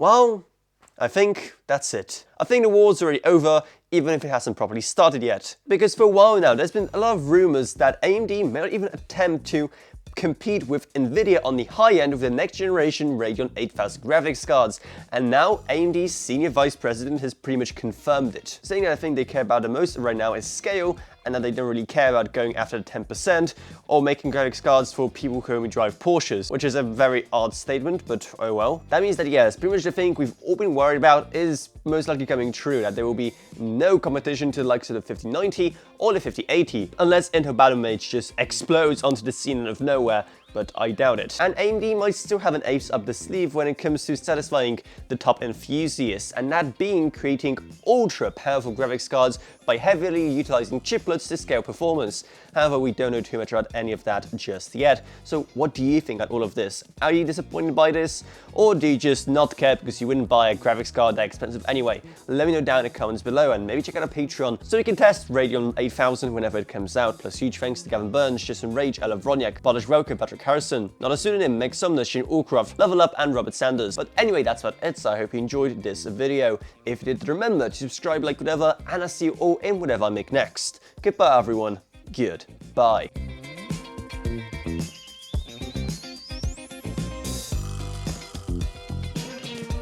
Well, I think that's it. I think the war's already over, even if it hasn't properly started yet. Because for a while now, there's been a lot of rumors that AMD may not even attempt to compete with Nvidia on the high end of the next generation Radeon 8000 graphics cards, and now AMD's senior vice president has pretty much confirmed it, saying that I think they care about the most right now is scale, and that they don't really care about going after the 10% or making graphics cards for people who only drive Porsches, which is a very odd statement, but oh well. That means that yes, pretty much the thing we've all been worried about is most likely coming true, that there will be no competition to the likes of the 5090 or the 5080, unless Intel Battlemage just explodes onto the scene out of nowhere, but I doubt it. And AMD might still have an ace up the sleeve when it comes to satisfying the top enthusiasts, and that being creating ultra powerful graphics cards by heavily utilizing chiplets to scale performance. However, we don't know too much about any of that just yet. So what do you think about all of this? Are you disappointed by this? Or do you just not care because you wouldn't buy a graphics card that expensive anyway? Let me know down in the comments below, and maybe check out our Patreon so you can test Radeon 8000 whenever it comes out. Plus huge thanks to Gavin Burns, Jason Rage, Ella Vroniak, Bartosz Rauke, Patrick Harrison, Not a Pseudonym, Meg Sumner, Shane Allcroft, Level Up, and Robert Sanders. But anyway, that's about it, so I hope you enjoyed this video. If you did, remember to subscribe, like, whatever, and I'll see you all in whatever I make next. Goodbye everyone. Goodbye.